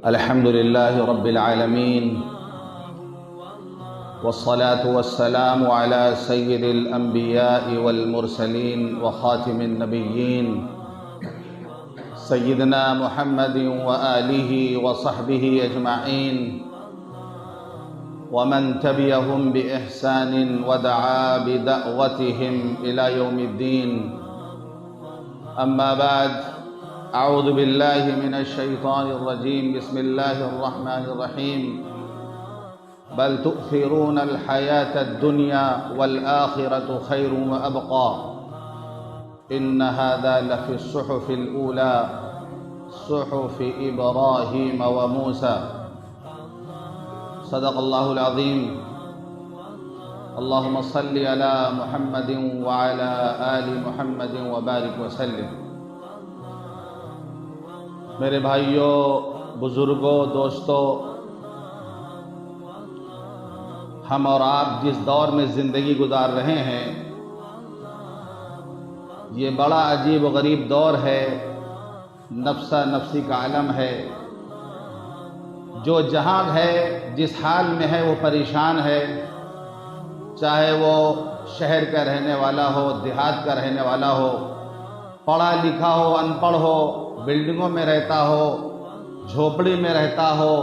الحمد لله رب العالمين، والصلاة والسلام على سيد الأنبياء والمرسلين وخاتم النبيين سيدنا محمد وآله وصحبه أجمعين ومن تبعهم بإحسان ودعا بدعوتهم إلى يوم الدين. أما بعد، أعوذ بالله من الشيطان الرجيم. بسم الله الرحمن الرحيم. بل تؤثرون الحياة الدنيا والآخرة خير وأبقى إن هذا لفي الصحف الأولى صحف إبراهيم وموسى. صدق الله العظيم. اللهم صل على محمد وعلى آل محمد وبارك وسلم. میرے بھائیوں، بزرگوں، دوستوں، ہم اور آپ جس دور میں زندگی گزار رہے ہیں یہ بڑا عجیب و غریب دور ہے، نفسا نفسی کا عالم ہے. جو جہاں ہے، جس حال میں ہے وہ پریشان ہے، چاہے وہ شہر کا رہنے والا ہو، دیہات کا رہنے والا ہو، پڑھا لکھا ہو، ان پڑھ ہو، بلڈنگوں میں رہتا ہو، جھوپڑی میں رہتا ہو،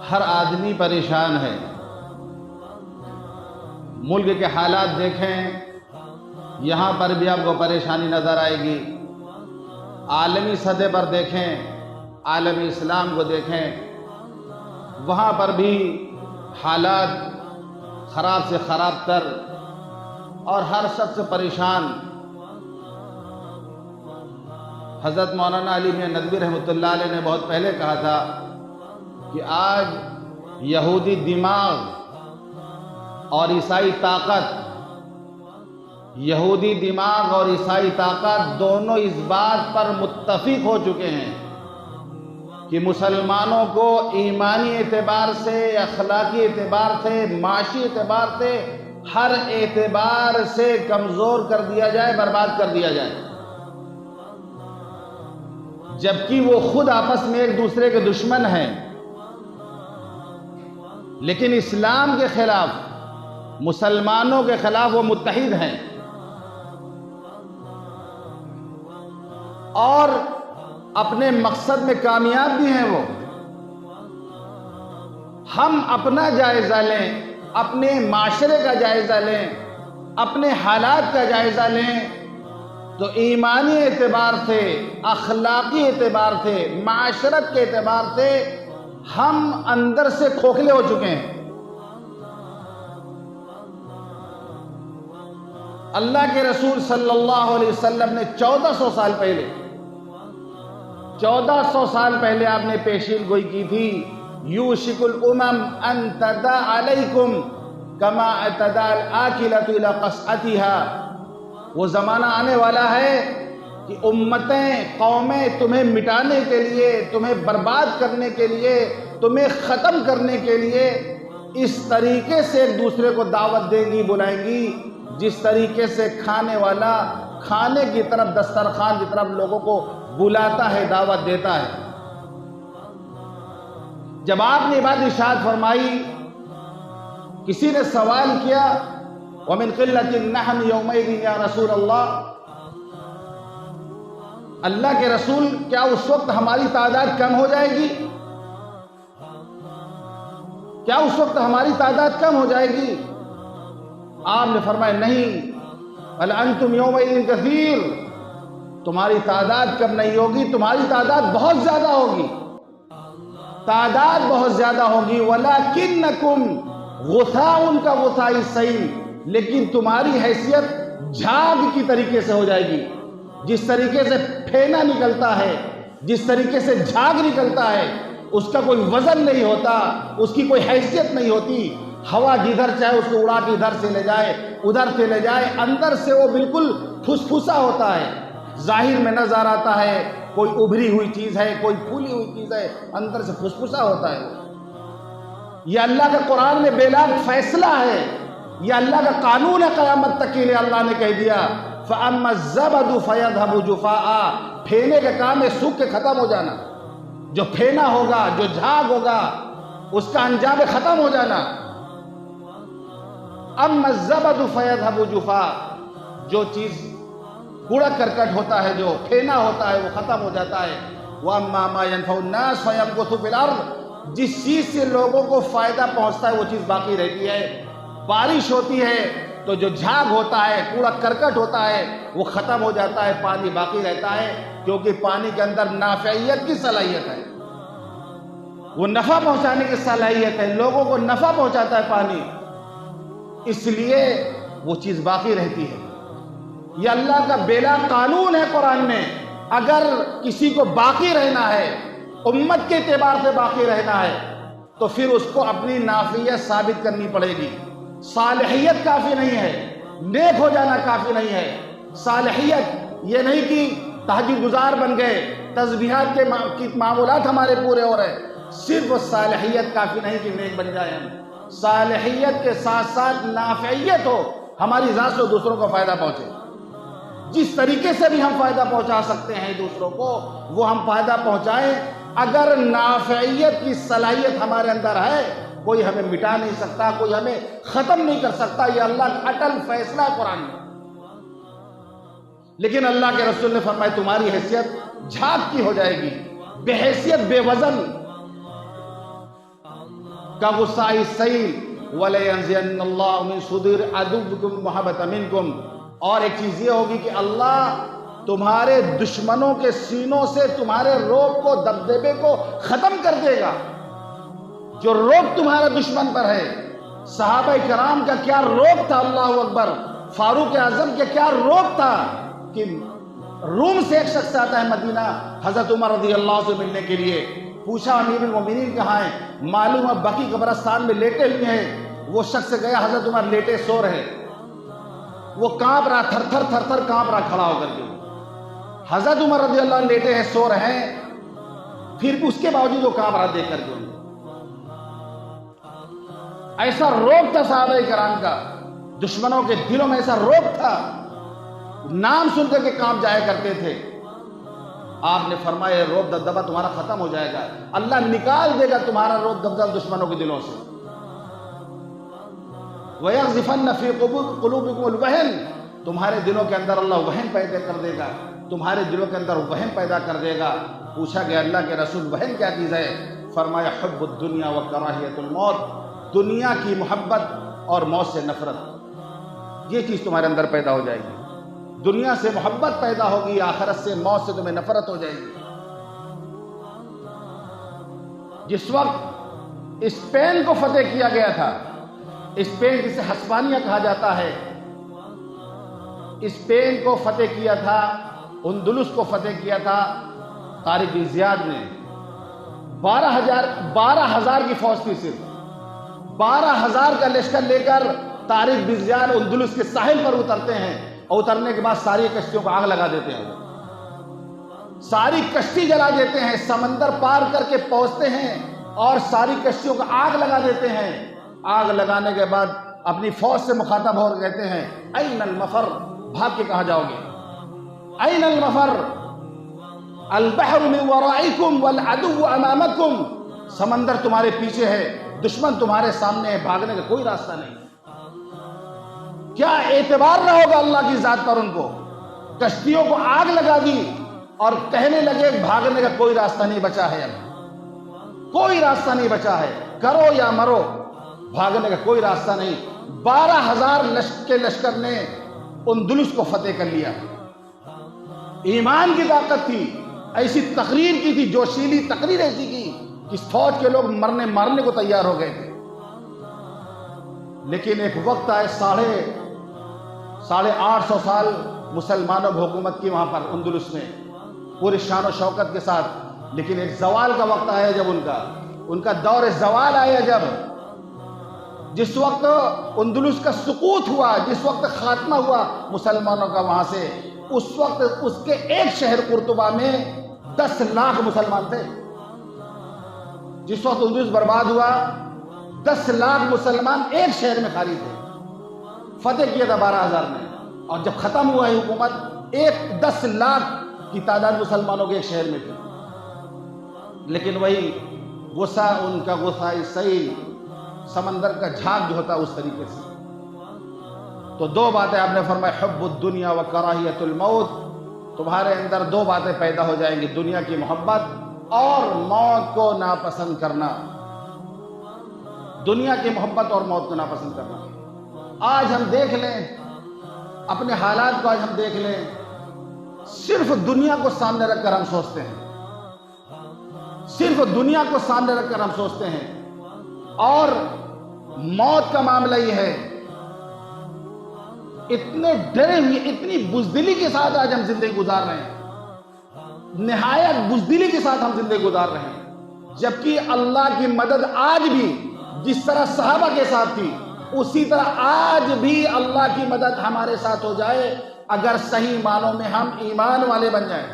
ہر آدمی پریشان ہے. ملک کے حالات دیکھیں، یہاں پر بھی آپ کو پریشانی نظر آئے گی. عالمی سطح پر دیکھیں، عالم اسلام کو دیکھیں، وہاں پر بھی حالات خراب سے خراب تر اور ہر شخص پریشان. حضرت مولانا علی میاں ندوی رحمۃ اللہ علیہ نے بہت پہلے کہا تھا کہ آج یہودی دماغ اور عیسائی طاقت، یہودی دماغ اور عیسائی طاقت دونوں اس بات پر متفق ہو چکے ہیں کہ مسلمانوں کو ایمانی اعتبار سے، اخلاقی اعتبار سے، معاشی اعتبار سے، ہر اعتبار سے کمزور کر دیا جائے، برباد کر دیا جائے، جبکہ وہ خود آپس میں ایک دوسرے کے دشمن ہیں. لیکن اسلام کے خلاف، مسلمانوں کے خلاف وہ متحد ہیں اور اپنے مقصد میں کامیاب بھی ہیں. وہ ہم اپنا جائزہ لیں، اپنے معاشرے کا جائزہ لیں، اپنے حالات کا جائزہ لیں تو ایمانی اعتبار سے، اخلاقی اعتبار سے، معاشرت کے اعتبار سے ہم اندر سے کھوکھلے ہو چکے ہیں. اللہ کے رسول صلی اللہ علیہ وسلم نے 1400 سال پہلے 1400 سال پہلے آپ نے پیشین گوئی کی تھی، یوشک الامم ان تدع علیکم کما تدع الآکلۃ الی قصعتها. وہ زمانہ آنے والا ہے کہ امتیں، قومیں تمہیں مٹانے کے لیے، تمہیں برباد کرنے کے لیے، تمہیں ختم کرنے کے لیے اس طریقے سے ایک دوسرے کو دعوت دیں گی، بلائیں گی جس طریقے سے کھانے والا کھانے کی طرف، دسترخوان کی طرف لوگوں کو بلاتا ہے، دعوت دیتا ہے. جب آپ نے بات ارشاد فرمائی، کسی نے سوال کیا وَمِنْ قِلَّةٍ نَحْنُ يَوْمَئِذٍ یا رسول اللہ کے رسول، کیا اس وقت ہماری تعداد کم ہو جائے گی؟ کیا اس وقت ہماری تعداد کم ہو جائے گی؟ آپ نے فرمایا نہیں، بل انتم یومئذ کثیر، تمہاری تعداد کم نہیں ہوگی، تمہاری تعداد بہت زیادہ ہوگی، تعداد بہت زیادہ ہوگی. وَلَكِنَّكُمْ غُثَاءٌ كَغُثَاءِ السَّيْلِ، لیکن تمہاری حیثیت جھاگ کی طریقے سے ہو جائے گی. جس طریقے سے پھینا نکلتا ہے، جس طریقے سے جھاگ نکلتا ہے، اس کا کوئی وزن نہیں ہوتا، اس کی کوئی حیثیت نہیں ہوتی. ہوا جدھر چاہے اس کو اڑا کے ادھر سے لے جائے، ادھر سے لے جائے، اندر سے وہ بالکل پھسپھسا ہوتا ہے. ظاہر میں نظر آتا ہے کوئی ابھری ہوئی چیز ہے، کوئی پھولی ہوئی چیز ہے، اندر سے پھسپھسا ہوتا ہے. یہ اللہ کا قرآن میں بے لاگ فیصلہ ہے، یہ اللہ کا قانون ہے قیامت تک کے لیے. اللہ نے کہہ دیا فَأَمَّا الزَّبَدُ فَيَذْهَبُ جُفَاءً، پھیلے کا کام ہے سوکھ کے ختم ہو جانا. جو پھینا ہوگا، جو جھاگ ہوگا، اس کا انجام ختم ہو جانا۔ اما الزبد فیذهب جفا، جو چیز کوڑا کرکٹ ہوتا ہے، جو پھینا ہوتا ہے، وہ ختم ہو جاتا ہے۔ واما ما ينفع الناس فيمكث في الارض، جس چیز سے لوگوں کو فائدہ پہنچتا ہے وہ چیز باقی رہتی ہے۔ بارش ہوتی ہے تو جو جھاگ ہوتا ہے، کوڑا کرکٹ ہوتا ہے، وہ ختم ہو جاتا ہے، پانی باقی رہتا ہے، کیونکہ پانی کے اندر نافعیت کی صلاحیت ہے، وہ نفع پہنچانے کی صلاحیت ہے، لوگوں کو نفع پہنچاتا ہے پانی، اس لیے وہ چیز باقی رہتی ہے۔ یہ اللہ کا بیلا قانون ہے قرآن میں۔ اگر کسی کو باقی رہنا ہے، امت کے اعتبار سے باقی رہنا ہے، تو پھر اس کو اپنی نافعیت ثابت کرنی پڑے گی۔ صالحیت کافی نہیں ہے، نیک ہو جانا کافی نہیں ہے۔ صالحیت یہ نہیں کہ تہجد گزار بن گئے، تسبیحات کے معمولات ہمارے پورے ہو رہے، صرف صالحیت کافی نہیں کہ نیک بن جائیں ہم۔ صالحیت کے ساتھ ساتھ نافعیت ہو، ہماری ذات سے دوسروں کو فائدہ پہنچے۔ جس طریقے سے بھی ہم فائدہ پہنچا سکتے ہیں دوسروں کو، وہ ہم فائدہ پہنچائیں۔ اگر نافعیت کی صلاحیت ہمارے اندر ہے، کوئی ہمیں مٹا نہیں سکتا، کوئی ہمیں ختم نہیں کر سکتا۔ یہ اللہ کا اٹل فیصلہ ہے قرآن میں۔ لیکن اللہ کے رسول نے فرمایا تمہاری حیثیت جھاگ کی ہو جائے گی، بے حیثیت، بے وزن، كغصاء السيل وَلَيَنزِعَنَّ اللَّهُ مِن صُدُورِ عَدُوِّكُمْ مُحَبَّةً مِنكُمْ۔ اور ایک چیز یہ ہوگی کہ اللہ تمہارے دشمنوں کے سینوں سے تمہارے رعب کو، دبدبے کو ختم کر دے گا۔ جو رعب تمہارا دشمن پر ہے، صحابہ کرام کا کیا رعب تھا، اللہ اکبر، فاروق اعظم کا کیا رعب تھا کہ روم سے ایک شخص آتا ہے مدینہ حضرت عمر رضی اللہ عنہ سے ملنے کے لیے۔ پوچھا امیر المومنین کہاں ہیں؟ معلوم ہے بقی قبرستان میں لیٹے ہوئے ہیں۔ وہ شخص گیا، حضرت عمر لیٹے سو رہے، وہ کانپ رہا، تھر تھر تھر تھر کانپ رہا کھڑا ہو کر کے۔ حضرت عمر رضی اللہ عنہ لیٹے ہیں، سو رہے ہیں، پھر بھی اس کے باوجود وہ کانپ رہا دیکھ کر کے۔ ایسا رعب تھا صحابہ کرام کا، دشمنوں کے دلوں میں ایسا رعب تھا، نام سن کر کے کانپ جایا کرتے تھے۔ آپ نے فرمایا رعب دبدبہ تمہارا ختم ہو جائے گا، اللہ نکال دے گا تمہارا رعب دبدبہ دشمنوں کے دلوں سے۔ وَيَغْزِفَنَّ فِي قُلُوبِكُمُ الْوَهْنَ، تمہارے دلوں کے اندر اللہ وہن پیدا کر دے گا، تمہارے دلوں کے اندر وہن پیدا کر دے گا۔ پوچھا گیا اللہ کے رسول وہن کیا چیز ہے؟ فرمایا حب الدنیا وکراہیت الموت، دنیا کی محبت اور موت سے نفرت، یہ چیز تمہارے اندر پیدا ہو جائے گی۔ دنیا سے محبت پیدا ہوگی، آخرت سے، موت سے تمہیں نفرت ہو جائے گی۔ جس وقت اسپین کو فتح کیا گیا تھا، اسپین جسے ہسپانیہ کہا جاتا ہے، اسپین کو فتح کیا تھا، اندلس کو فتح کیا تھا طارق بن زیاد نے۔ 12,000 کی فوج تھی، صرف 12,000 کا لشکر لے کر طارق بن زیاد اندلس کے ساحل پر اترتے ہیں، اور اترنے کے بعد ساری کشتیوں کو آگ لگا دیتے ہیں، ساری کشتی جلا دیتے ہیں، سمندر پار کر کے پہنچتے ہیں اور ساری کشتیوں کو آگ لگا دیتے ہیں۔ آگ لگانے کے بعد اپنی فوج سے مخاطب ہو کہتے ہیں این المفر، بھاگ کے کہاں جاؤ گے؟ این المفر، البحر من ورائکم والعدو امامکم، سمندر تمہارے پیچھے ہے، دشمن تمہارے سامنے ہے، بھاگنے کا کوئی راستہ نہیں۔ کیا اعتبار نہ ہوگا اللہ کی ذات پر ان کو؟ کشتیوں کو آگ لگا دی اور کہنے لگے بھاگنے کا کوئی راستہ نہیں بچا ہے، اب کوئی راستہ نہیں بچا ہے، کرو یا مرو، بھاگنے کا کوئی راستہ نہیں۔ 12,000 کے لشکر نے اندلس کو فتح کر لیا۔ ایمان کی طاقت تھی، ایسی تقریر کی تھی، جوشیلی تقریر ایسی کی کہ فوج کے لوگ مارنے کو تیار ہو گئے تھے۔ لیکن ایک وقت آئے، 850 سال مسلمانوں کی حکومت کی وہاں پر اندلس میں، پوری شان و شوکت کے ساتھ، لیکن ایک زوال کا وقت آیا، جب ان کا دور زوال آیا، جس وقت اندلس کا سقوط ہوا، جس وقت خاتمہ ہوا مسلمانوں کا وہاں سے، اس وقت اس کے ایک شہر قرطبہ میں 10 لاکھ مسلمان تھے۔ جس وقت اندلس برباد ہوا، 10 لاکھ مسلمان ایک شہر میں خالی تھے، فتح کیا تھا 12,000 نے، اور جب ختم ہوا ہے حکومت، 10 لاکھ کی تعداد مسلمانوں کے ایک شہر میں تھی۔ لیکن وہی غصہ ان کا غصہ سیل، سمندر کا جھاگ جو ہوتا ہے اس طریقے سے۔ تو دو باتیں آپ نے فرمایا، حب الدنیا و کراہیت الموت، تمہارے اندر دو باتیں پیدا ہو جائیں گی، دنیا کی محبت اور موت کو ناپسند کرنا، دنیا کی محبت اور موت کو ناپسند کرنا۔ آج ہم دیکھ لیں اپنے حالات کو، آج ہم دیکھ لیں صرف دنیا کو سامنے رکھ کر ہم سوچتے ہیں، صرف دنیا کو سامنے رکھ کر ہم سوچتے ہیں، اور موت کا معاملہ یہ ہے اتنے ڈرے ہوئے، اتنی بزدلی کے ساتھ آج ہم زندگی گزار رہے ہیں، نہایت بزدلی کے ساتھ ہم زندگی گزار رہے ہیں، جبکہ اللہ کی مدد آج بھی جس طرح صحابہ کے ساتھ تھی اسی طرح آج بھی اللہ کی مدد ہمارے ساتھ ہو جائے اگر صحیح معنوں میں ہم ایمان والے بن جائیں۔